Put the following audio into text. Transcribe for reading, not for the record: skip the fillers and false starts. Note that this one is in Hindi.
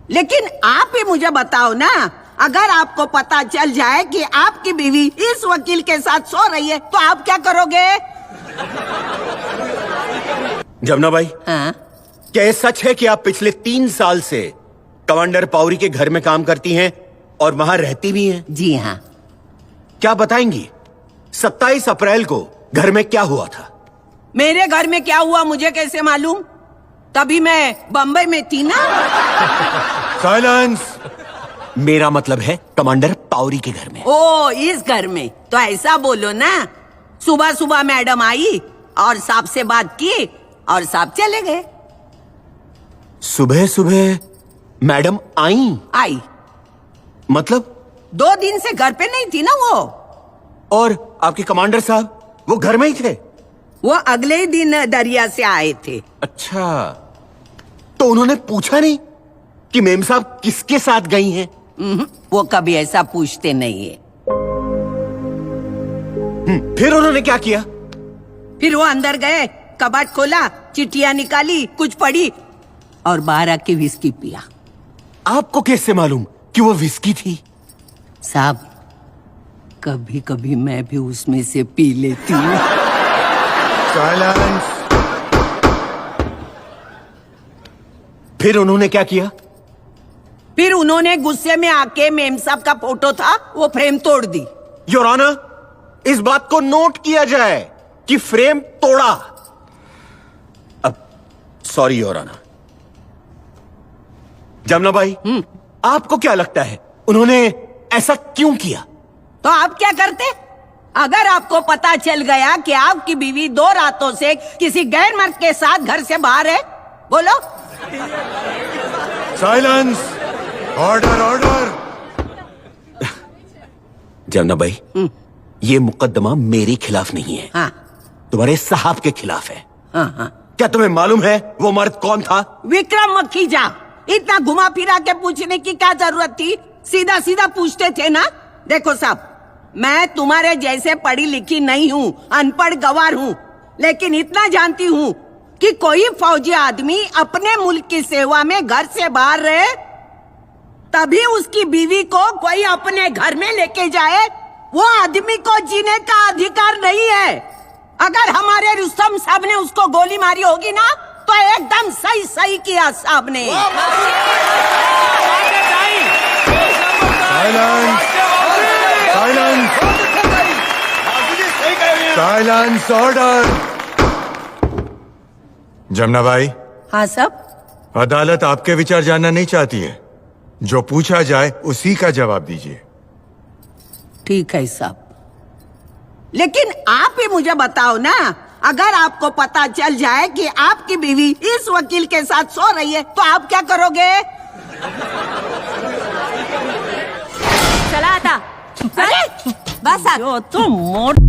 लेकिन आप ही मुझे बताओ ना, अगर आपको पता चल जाए कि आपकी बीवी इस वकील के साथ सो रही है तो आप क्या करोगे? जमुना बाई, हाँ? क्या ये सच है कि आप पिछले 3 साल से कमांडर पावरी के घर में काम करती हैं और वहां रहती भी हैं? जी हाँ। क्या बताएंगी 27 अप्रैल को घर में क्या हुआ था? मेरे घर में क्या हुआ मुझे कैसे मालूम? तभी मैं बम्बई में थी ना। साइलेंस। मेरा मतलब है कमांडर पावरी के घर में। ओ, इस घर में तो ऐसा बोलो ना। सुबह सुबह मैडम आई और साहब से बात की और साहब चले गए। सुबह सुबह मैडम आई? मतलब 2 दिन से घर पे नहीं थी ना वो। और आपके कमांडर साहब वो घर में ही थे? वो अगले ही दिन दरिया से आए थे। अच्छा, तो उन्होंने पूछा नहीं कि मेम साहब किसके साथ गई हैं? वो कभी ऐसा पूछते नहीं है। फिर उन्होंने क्या किया? फिर वो अंदर गए, कबाड़ खोला, चिट्ठियां निकाली, कुछ पढ़ी और बाहर आके विस्की पिया। आपको कैसे मालूम कि वो विस्की थी? साहब, कभी कभी मैं भी उसमें से पी लेती हूँ। साइलेंस। फिर उन्होंने क्या किया? फिर उन्होंने गुस्से में आके मेम साहब का फोटो था वो फ्रेम तोड़ दी। योर ऑनर, इस बात को नोट किया जाए कि फ्रेम तोड़ा। अब sorry your honour. Jamuna Bai, आपको क्या लगता है उन्होंने ऐसा क्यों किया? तो आप क्या करते अगर आपको पता चल गया कि आपकी बीवी 2 रातों से किसी गैर मर्द के साथ घर से बाहर है? बोलो। Silence. Order order. Jamuna by, ये मुकदमा मेरे खिलाफ नहीं है। हाँ। तुम्हारे साहब के खिलाफ है। हाँ हाँ। क्या तुम्हें मालूम है वो मर्द कौन था? विक्रम मखीजा। इतना घुमा फिरा के पूछने की क्या जरूरत थी? सीधा सीधा पूछते थे ना। देखो साहब, मैं तुम्हारे जैसे पढ़ी लिखी नहीं हूँ, अनपढ़ गवार हूँ, लेकिन इतना जानती हूँ कि कोई फौजी आदमी अपने मुल्क की सेवा में घर से बाहर रहे तभी उसकी बीवी को कोई अपने घर में लेके जाए। वो आदमी को जीने का अधिकार नहीं है। अगर हमारे रुस्तम साहब ने उसको गोली मारी होगी ना तो एकदम सही सही किया साहब ने। Silence order. जमुना बाई, हाँ साहब। अदालत आपके विचार जानना नहीं चाहती है। जो पूछा जाए उसी का जवाब दीजिए। ठीक है साहब, लेकिन आप ही मुझे बताओ ना, अगर आपको पता चल जाए कि आपकी बीवी इस वकील के साथ सो रही है तो आप क्या करोगे? चला आता। अरे बस जो तुम मोट